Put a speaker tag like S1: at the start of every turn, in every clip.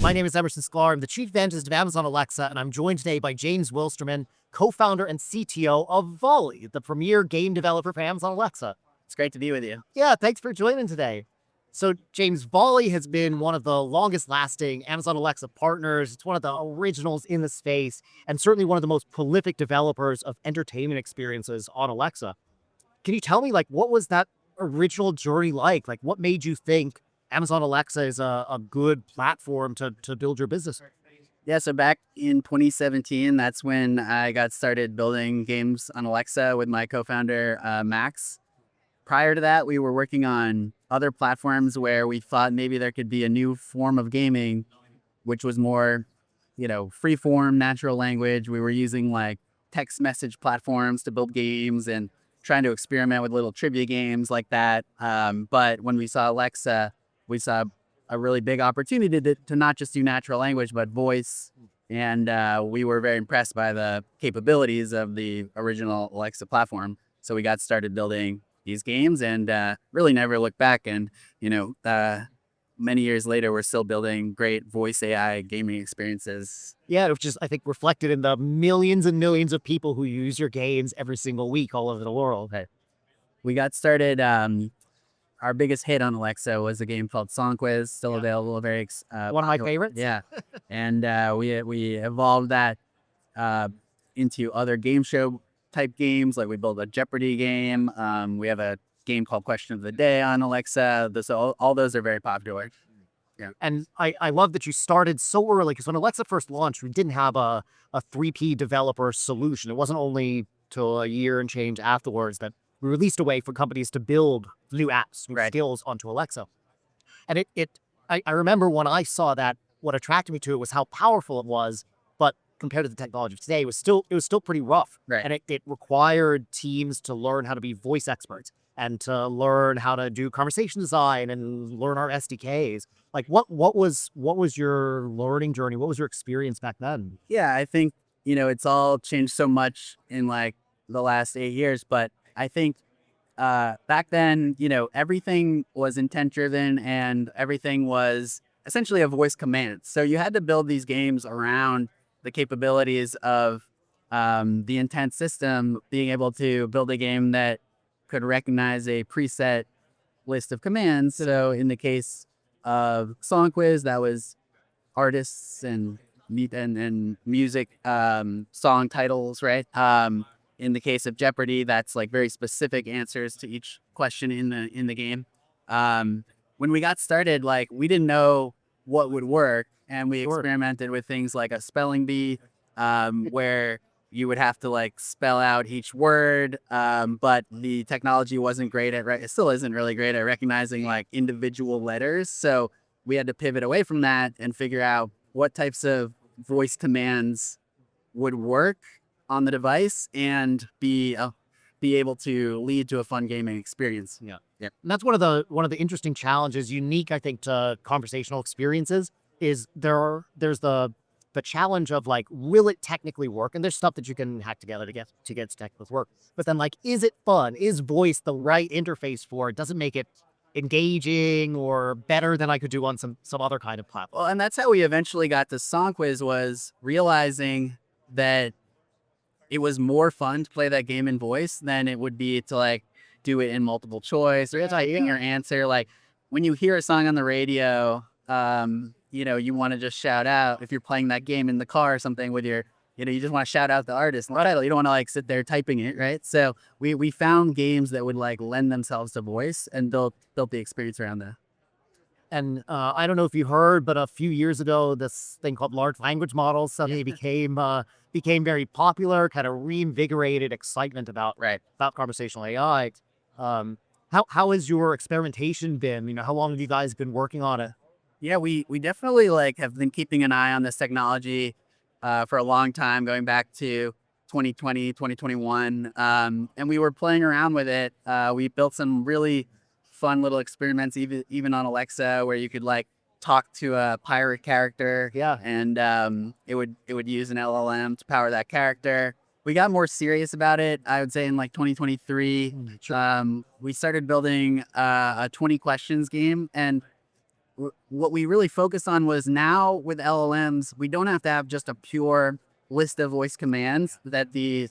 S1: My name is Emerson Sklar. I'm the Chief Evangelist of Amazon Alexa, and I'm joined today by James Wilsterman, co-founder and CTO of Volley, the premier game developer for Amazon Alexa.
S2: It's great to be with you.
S1: Yeah, thanks for joining today. So, James, Volley has been one of the longest-lasting Amazon Alexa partners. It's one of the originals in the space, and certainly one of the most prolific developers of entertainment experiences on Alexa. Can you tell me, what was that original journey like? What made you think Amazon Alexa is a good platform to build your business?
S2: Yeah, so back in 2017, that's when I got started building games on Alexa with my co-founder, Max. Prior to that, we were working on other platforms where we thought maybe there could be a new form of gaming, which was more, free form, natural language. We were using text message platforms to build games and trying to experiment with little trivia games like that. But when we saw Alexa, we saw a really big opportunity to not just do natural language, but voice. And we were very impressed by the capabilities of the original Alexa platform. So we got started building these games and really never looked back. And, many years later, we're still building great voice AI gaming experiences.
S1: Yeah, which is, I think, reflected in the millions and millions of people who use your games every single week all over the world.
S2: We got started. Our biggest hit on Alexa was a game called Song Quiz, still available.
S1: One of my favorites.
S2: Yeah, and we evolved that into other game show type games. Like we built a Jeopardy game. We have a game called Question of the Day on Alexa. All those are very popular.
S1: Yeah. And I love that you started so early, because when Alexa first launched, we didn't have a 3P developer solution. It wasn't only till a year and change afterwards that we released a way for companies to build new apps, new skills onto Alexa. And I remember when I saw that, what attracted me to it was how powerful it was, but compared to the technology of today, it was still pretty rough.
S2: Right.
S1: And it required teams to learn how to be voice experts and to learn how to do conversation design and learn our SDKs. What was your learning journey? What was your experience back then?
S2: Yeah, I think, it's all changed so much in the last 8 years, but I think back then, everything was intent driven and everything was essentially a voice command. So you had to build these games around the capabilities of the intent system, being able to build a game that could recognize a preset list of commands. So in the case of Song Quiz, that was artists and music song titles, right? In the case of Jeopardy, that's very specific answers to each question in the game. When we got started, we didn't know what would work, and we experimented with things like a spelling bee, where you would have to spell out each word, but the technology wasn't great at it still isn't really great at recognizing individual letters. So we had to pivot away from that and figure out what types of voice commands would work on the device and be able to lead to a fun gaming experience.
S1: Yeah. And that's one of the interesting challenges, unique, I think, to conversational experiences, is there's the challenge of will it technically work? And there's stuff that you can hack together to get technical work. But then is it fun? Is voice the right interface for it? Does it make it engaging or better than I could do on some other kind of platform?
S2: Well, and that's how we eventually got to Song Quiz, was realizing that it was more fun to play that game in voice than it would be to do it in multiple choice or typing your answer. When you hear a song on the radio, you want to just shout out. If you're playing that game in the car or something with you just want to shout out the artist and the title. You don't want to sit there typing it, right? So we found games that would lend themselves to voice and built the experience around that.
S1: And I don't know if you heard, but a few years ago, this thing called large language models suddenly became very popular, kind of reinvigorated excitement about conversational AI. How has your experimentation been? How long have you guys been working on it?
S2: Yeah, we definitely have been keeping an eye on this technology for a long time, going back to 2020, 2021. And we were playing around with it. We built some really fun little experiments, even on Alexa, where you could talk to a pirate character.
S1: Yeah.
S2: And it would use an LLM to power that character. We got more serious about it, I would say, in 2023.
S1: Sure.
S2: We started building a 20 questions game, and what we really focused on was now with LLMs, we don't have to have just a pure list of voice commands that the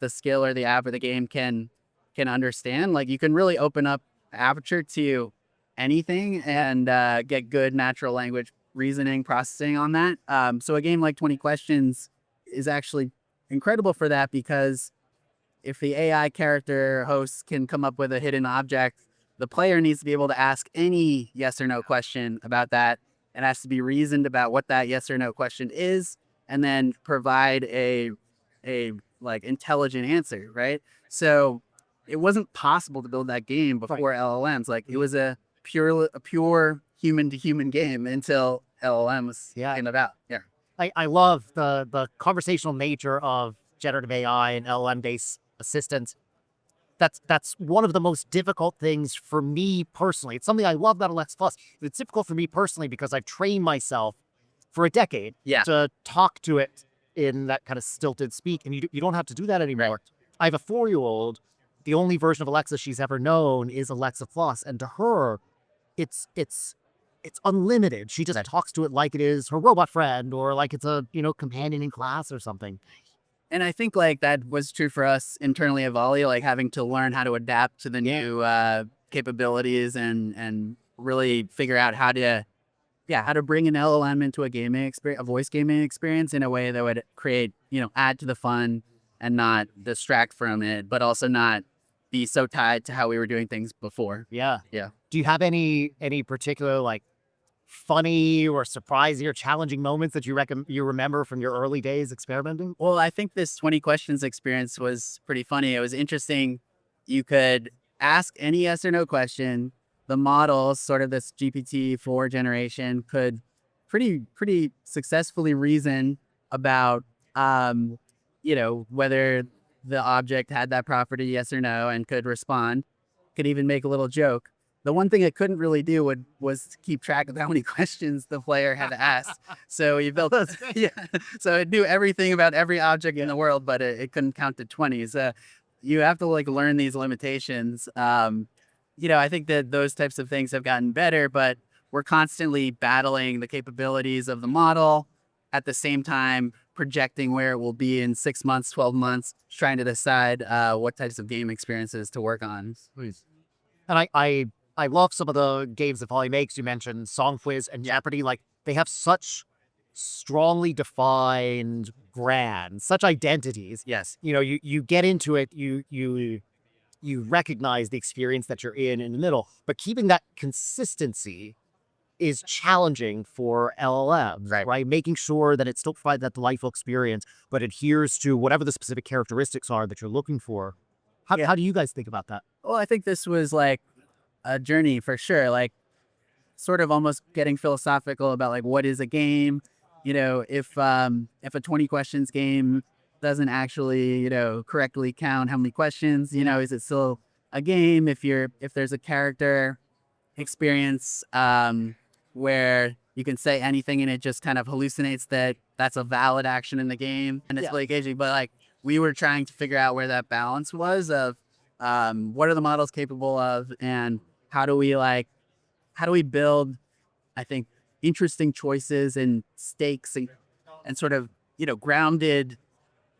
S2: skill or the app or the game can understand. Like you can really open up aperture to anything and get good natural language reasoning processing on that. So a game like 20 Questions is actually incredible for that, because if the AI character host can come up with a hidden object, the player needs to be able to ask any yes or no question about that. It has to be reasoned about what that yes or no question is, and then provide a like intelligent answer, right? So it wasn't possible to build that game before LLMs. Like it was a pure human to human game until LLMs came about. Yeah.
S1: I love the conversational nature of generative AI and LLM based assistants. That's one of the most difficult things for me personally. It's something I love about Alexa Plus. It's difficult for me personally because I've trained myself for a decade to talk to it in that kind of stilted speak, and you don't have to do that anymore.
S2: Right.
S1: I have a 4-year-old. The only version of Alexa she's ever known is Alexa Plus, and to her, it's unlimited. She just talks to it like it is her robot friend, or like it's a companion in class or something.
S2: And I think like that was true for us internally at Volley, like having to learn how to adapt to the new capabilities and really figure out how to bring an LLM into a gaming experience, a voice gaming experience in a way that would create, add to the fun and not distract from it, but also not be so tied to how we were doing things before.
S1: Yeah.
S2: Yeah.
S1: Do you have any particular like funny or surprising or challenging moments that you remember from your early days experimenting?
S2: Well, I think this 20 questions experience was pretty funny. It was interesting. You could ask any yes or no question. The models, sort of this GPT-4 generation, could pretty successfully reason about whether the object had that property, yes or no, and could respond. Could even make a little joke. The one thing it couldn't really do was to keep track of how many questions the player had asked. So you built so it knew everything about every object in the world, but it couldn't count to 20. So you have to like learn these limitations. I think that those types of things have gotten better, but we're constantly battling the capabilities of the model at the same time projecting where it will be in 6 months, 12 months, trying to decide what types of game experiences to work on.
S1: And I love some of the games that Volley makes. You mentioned Song Quiz and Jeopardy. Like they have such strongly defined brands, such identities.
S2: Yes.
S1: You get into it, you recognize the experience that you're in the middle, but keeping that consistency is challenging for LLMs, right? Making sure that it still provides that delightful experience, but adheres to whatever the specific characteristics are that you're looking for. How do you guys think about that?
S2: Well, I think this was like a journey for sure. Like sort of almost getting philosophical about like what is a game. If a 20 questions game doesn't actually correctly count how many questions, is it still a game? If there's a character experience where you can say anything and it just kind of hallucinates that's a valid action in the game and it's really engaging. But like we were trying to figure out where that balance was of what are the models capable of, and how do we build, I think, interesting choices and stakes and sort of grounded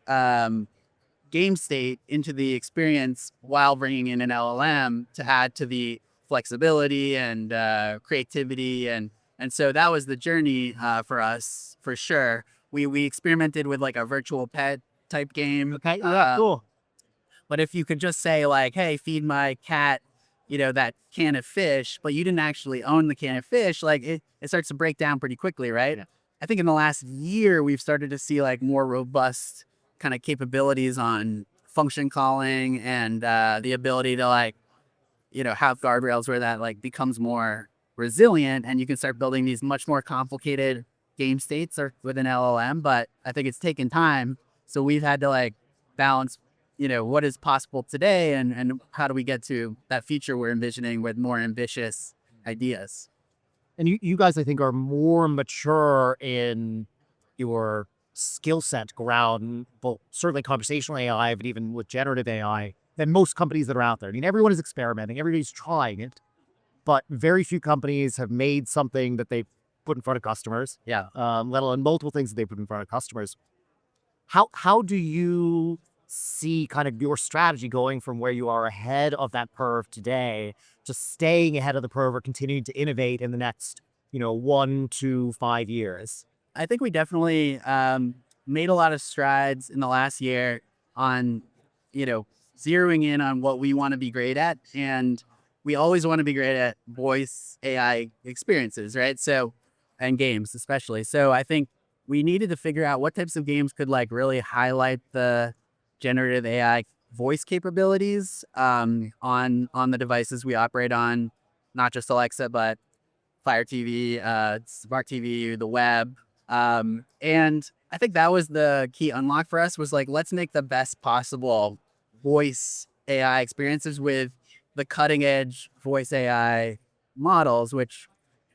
S2: game state into the experience while bringing in an LLM to add to the flexibility and creativity, and so that was the journey for us for sure. We experimented with like a virtual pet type game.
S1: Okay, cool.
S2: But if you could just say like, hey, feed my cat, that can of fish, but you didn't actually own the can of fish, like it starts to break down pretty quickly, right? Yeah. I think in the last year, we've started to see like more robust kind of capabilities on function calling and the ability to like, have guardrails where that like becomes more resilient and you can start building these much more complicated game states or with an LLM. But I think it's taken time. So we've had to like balance what is possible today and how do we get to that future we're envisioning with more ambitious ideas.
S1: And you guys, I think, are more mature in your skill set around both certainly conversational AI, but even with generative AI than most companies that are out there. I mean, everyone is experimenting, everybody's trying it, but very few companies have made something that they put in front of customers.
S2: Yeah.
S1: Let alone multiple things that they put in front of customers. How do you see kind of your strategy going from where you are ahead of that curve today to staying ahead of the curve or continuing to innovate in the next, 1 to 5 years?
S2: I think we definitely made a lot of strides in the last year on, zeroing in on what we want to be great at. And we always want to be great at voice AI experiences, right? So, and games especially. So I think we needed to figure out what types of games could like really highlight the generative AI voice capabilities on the devices we operate on, not just Alexa, but Fire TV, smart TV, the web. And I think that was the key unlock for us was like, let's make the best possible voice AI experiences with the cutting edge voice AI models, which,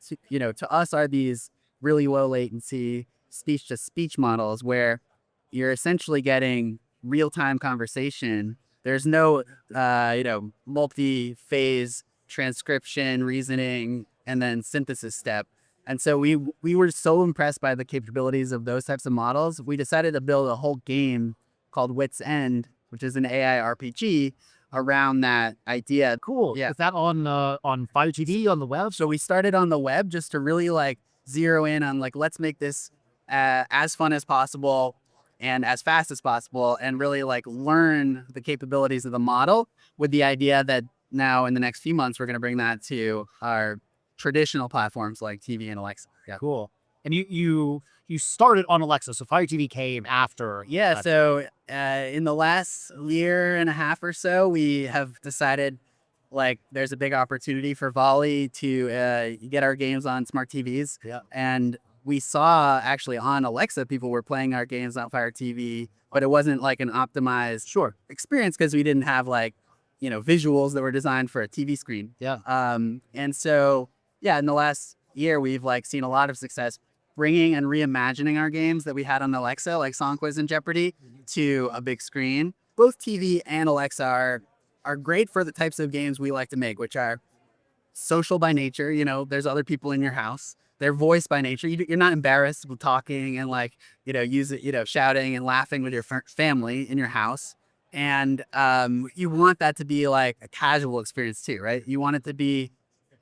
S2: to us are these really low latency speech to speech models where you're essentially getting real time conversation. There's no, multi-phase transcription, reasoning, and then synthesis step. And so we were so impressed by the capabilities of those types of models. We decided to build a whole game called Wits End, which is an AI RPG around that idea.
S1: Cool.
S2: Yeah.
S1: Is that on Fire TV on the web?
S2: So we started on the web just to really like zero in on like, let's make this as fun as possible and as fast as possible and really like learn the capabilities of the model with the idea that now in the next few months, we're going to bring that to our traditional platforms like TV and Alexa. Yeah.
S1: Cool. And you started on Alexa, so Fire TV came after.
S2: Yeah. So in the last year and a half or so, we have decided like there's a big opportunity for Volley to get our games on smart TVs.
S1: Yeah.
S2: And we saw actually on Alexa, people were playing our games on Fire TV, but it wasn't like an optimized experience because we didn't have like, visuals that were designed for a TV screen.
S1: Yeah.
S2: And so, yeah, in the last year, we've like seen a lot of success bringing and reimagining our games that we had on Alexa, like Song Quiz and Jeopardy, to a big screen. Both TV and Alexa are great for the types of games we like to make, which are social by nature. There's other people in your house. They're voice by nature. You're not embarrassed with talking and like, use it, shouting and laughing with your family in your house. And you want that to be like a casual experience too, right? You want it to be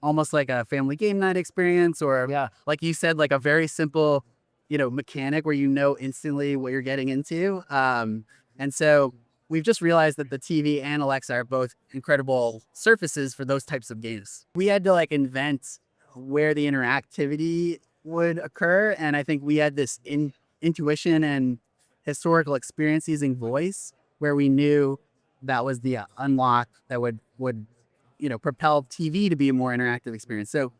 S2: almost like a family game night experience or like you said, like a very simple, mechanic where instantly what you're getting into. And so we've just realized that the TV and Alexa are both incredible surfaces for those types of games. We had to like invent where the interactivity would occur. And I think we had this intuition and historical experience using voice where we knew that was the unlock that would propel TV to be a more interactive experience. So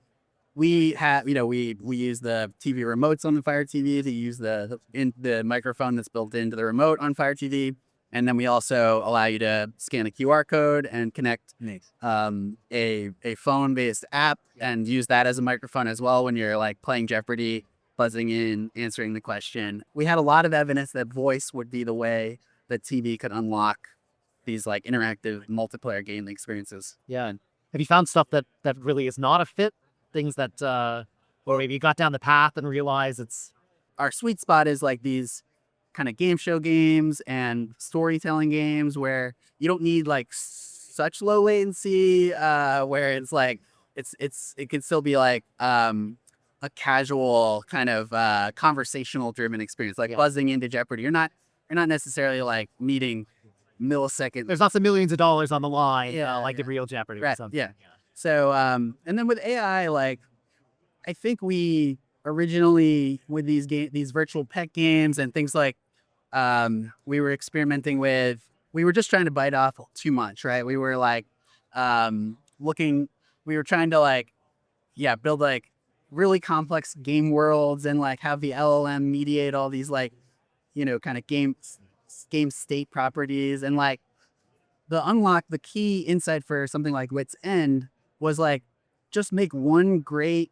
S2: we have, we use the TV remotes on the Fire TV to use the microphone that's built into the remote on Fire TV. And then we also allow you to scan a QR code and connect a phone-based app and use that as a microphone as well when you're like playing Jeopardy, buzzing in, answering the question. We had a lot of evidence that voice would be the way that TV could unlock these like interactive multiplayer game experiences.
S1: Yeah. And have you found stuff that really is not a fit? Things that, or maybe you got down the path and realized it's...
S2: Our sweet spot is like these kind of game show games and storytelling games where you don't need like such low latency, where it's like, it can still be like a casual kind of conversational driven experience, like buzzing into Jeopardy. You're not necessarily like needing milliseconds.
S1: There's lots of millions of dollars on the line, like the real Jeopardy or
S2: Right.
S1: something.
S2: Yeah. So, and then with AI, like, I think we originally with these virtual pet games and things like, we were experimenting with, we were just trying to bite off too much, right? We were like, we were trying to like, build like really complex game worlds and like have the LLM mediate all these like, kind of game state properties. And like the key insight for something like Wits End was like, just make one great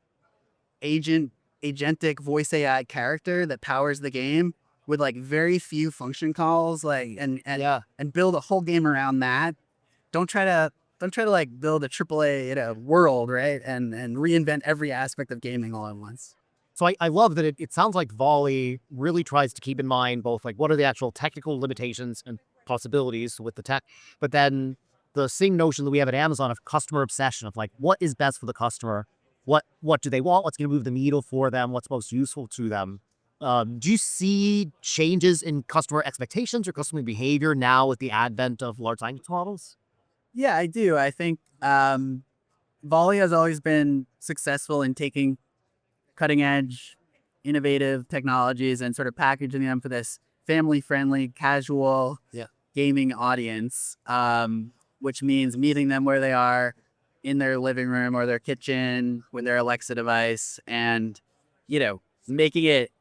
S2: agentic voice AI character that powers the game with like very few function calls, like, and build a whole game around that. Don't try to try to like build a AAA world, right? And reinvent every aspect of gaming all at once.
S1: So I love that it sounds like Volley really tries to keep in mind both like what are the actual technical limitations and possibilities with the tech, but then the same notion that we have at Amazon of customer obsession of like what is best for the customer, what do they want, what's going to move the needle for them, what's most useful to them. Do you see changes in customer expectations or customer behavior now with the advent of large language models?
S2: Yeah, I do. I think Volley has always been successful in taking cutting edge, innovative technologies and sort of packaging them for this family friendly, casual gaming audience, which means meeting them where they are in their living room or their kitchen with their Alexa device and, making it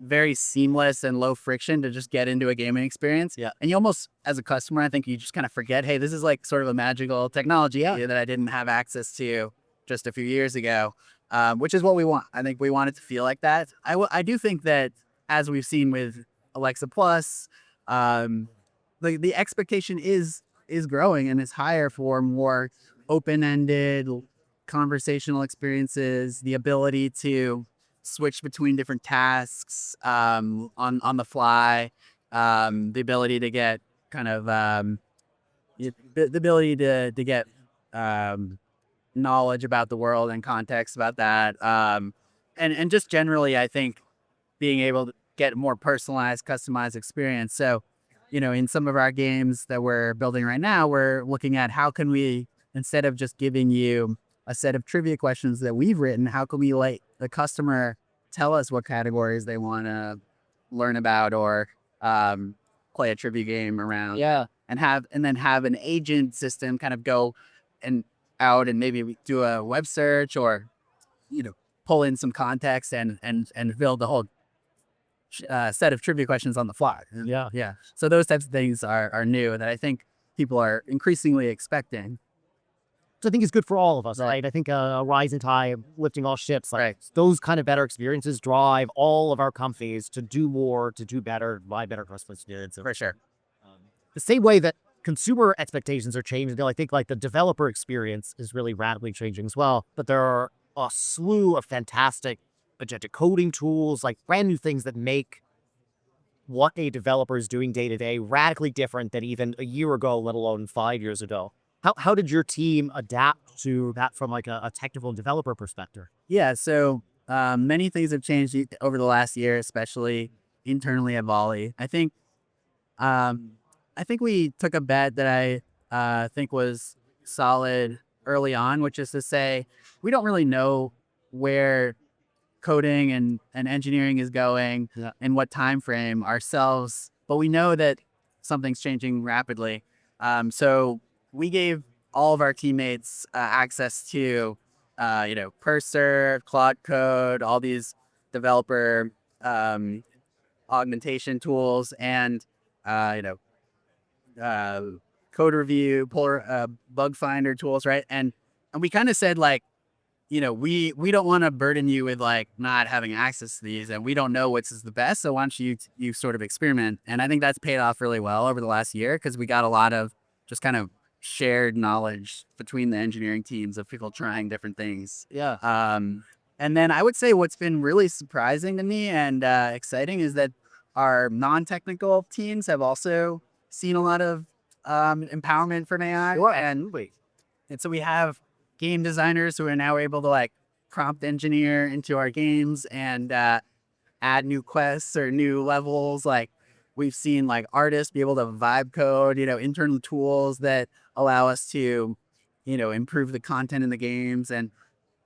S2: very seamless and low friction to just get into a gaming experience.
S1: Yeah.
S2: And you almost, as a customer, I think you just kind of forget, hey, this is like sort of a magical technology that I didn't have access to just a few years ago, which is what we want. I think we want it to feel like that. I do think that as we've seen with Alexa Plus, the expectation is growing and is higher for more open-ended conversational experiences, the ability to switch between different tasks on the fly, the ability to get kind of the ability to get knowledge about the world and context about that, and just generally, I think being able to get more personalized, customized experience. So, in some of our games that we're building right now, we're looking at how can we, instead of just giving you a set of trivia questions that we've written, how can we let the customer tell us what categories they want to learn about or play a trivia game around?
S1: Yeah.
S2: And then have an agent system kind of go and out and maybe we do a web search or, pull in some context and build the whole set of trivia questions on the fly.
S1: Yeah.
S2: Yeah. So those types of things are new that I think people are increasingly expecting.
S1: So I think it's good for all of us,
S2: Right.
S1: right? I think a rising tide lifting all ships. Like
S2: Right.
S1: those kind of better experiences drive all of our companies to do more, to do better, buy better customer experience.
S2: For sure.
S1: The same way that consumer expectations are changing, I think like the developer experience is really radically changing as well. But there are a slew of fantastic agentic coding tools, like brand new things that make what a developer is doing day to day radically different than even a year ago, let alone 5 years ago. How did your team adapt to that from like a technical developer perspective?
S2: Yeah. So many things have changed over the last year, especially internally at Volley. I think we took a bet that I think was solid early on, which is to say we don't really know where coding and engineering is going and what time frame ourselves, but we know that something's changing rapidly. So we gave all of our teammates access to, Cursor, Claude Code, all these developer augmentation tools, and code review, bug finder tools, right? And we kind of said like, we don't want to burden you with like not having access to these, and we don't know which is the best. So why don't you sort of experiment? And I think that's paid off really well over the last year because we got a lot of just kind of shared knowledge between the engineering teams of people trying different things.
S1: Yeah.
S2: And then I would say what's been really surprising to me and exciting is that our non-technical teams have also seen a lot of empowerment from AI.
S1: Sure,
S2: And so we have game designers who are now able to like prompt engineer into our games and add new quests or new levels. Like we've seen like artists be able to vibe code, internal tools that allow us to, improve the content in the games. And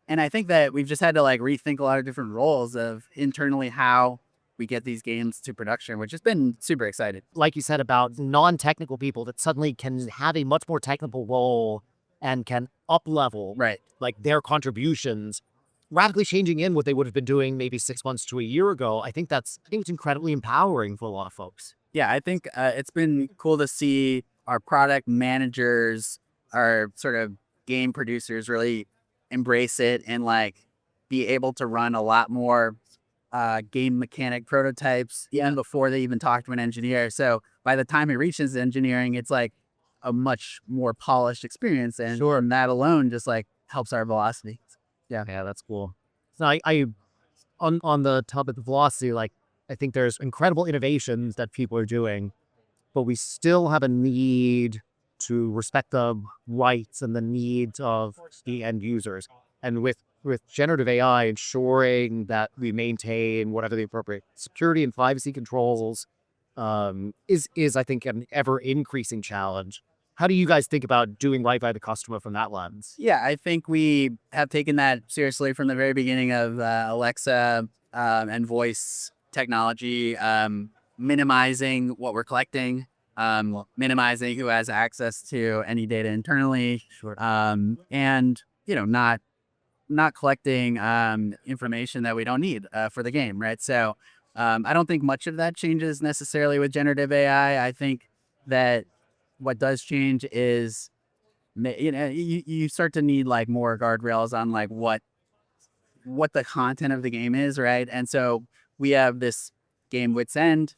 S2: I think that we've just had to like rethink a lot of different roles of internally how we get these games to production, which has been super exciting.
S1: Like you said about non-technical people that suddenly can have a much more technical role and can up level
S2: Right.
S1: like their contributions, radically changing in what they would have been doing maybe 6 months to a year ago. I think it's incredibly empowering for a lot of folks.
S2: Yeah, I think it's been cool to see our product managers, our sort of game producers really embrace it and like be able to run a lot more game mechanic prototypes even before they even talk to an engineer. So by the time it reaches engineering, it's like, a much more polished experience, and
S1: Sure.
S2: that alone just like helps our velocity.
S1: Yeah, that's cool. So I on the topic of velocity, like I think there's incredible innovations that people are doing, but we still have a need to respect the rights and the needs of the end users. And with generative AI, ensuring that we maintain whatever the appropriate security and privacy controls is I think an ever increasing challenge. How do you guys think about doing right by the customer from that lens?
S2: Yeah, I think we have taken that seriously from the very beginning of Alexa and voice technology, minimizing what we're collecting, minimizing who has access to any data internally, and not collecting information that we don't need for the game, right? So I don't think much of that changes necessarily with generative AI. I think that what does change is you start to need like more guardrails on like what the content of the game is, right? And so we have this game Wits End.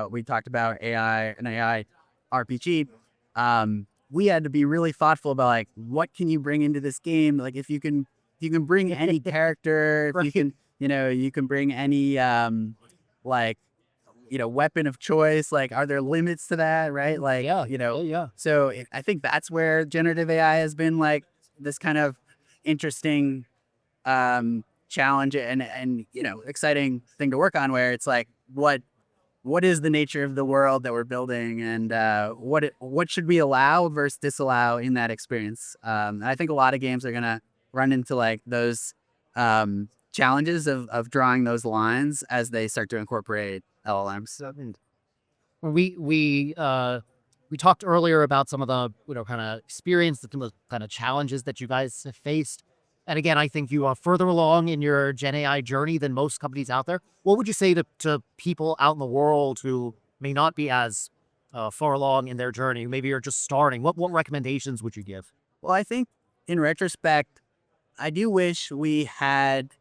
S2: We talked about an AI RPG. We had to be really thoughtful about like what can you bring into this game? Like if you can bring any character, if you can bring any like weapon of choice. Like, are there limits to that, right? Like,
S1: Yeah.
S2: So I think that's where generative AI has been like this kind of interesting challenge and exciting thing to work on, where it's like what is the nature of the world that we're building, and what should we allow versus disallow in that experience. And I think a lot of games are gonna run into like those challenges of drawing those lines as they start to incorporate LLMs.
S1: We talked earlier about some of the kind of experience, some of the kind of challenges that you guys have faced. And again, I think you are further along in your Gen AI journey than most companies out there. What would you say to people out in the world who may not be as far along in their journey, who maybe are just starting? What recommendations would you give?
S2: Well, I think in retrospect, I do wish we had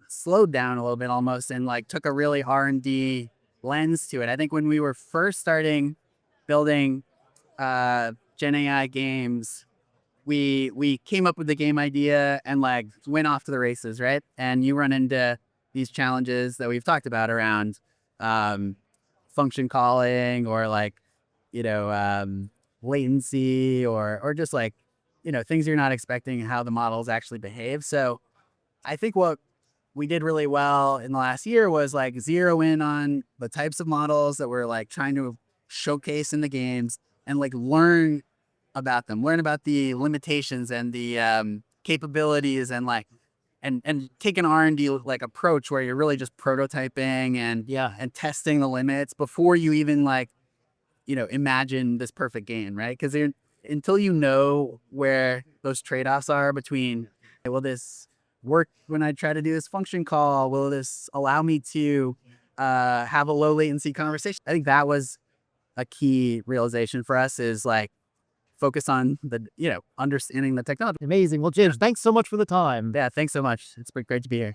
S2: slowed down a little bit almost and like took a really R&D lens to it. I think when we were first starting building Gen AI games, we came up with the game idea and like went off to the races, right? And you run into these challenges that we've talked about around function calling, or like latency, or just like things you're not expecting, how the models actually behave. So I think what we did really well in the last year was like zero in on the types of models that we're like trying to showcase in the games, and like learn about them, learn about the limitations and the capabilities, and like and take an R&D like approach where you're really just prototyping and testing the limits before you even like imagine this perfect game, right? Because until you know where those trade-offs are between, will this work when I try to do this function call? Will this allow me to have a low latency conversation? I think that was a key realization for us, is like focus on the understanding the technology.
S1: Amazing. Well, James, thanks so much for the time.
S2: Yeah, thanks so much. It's been great to be here.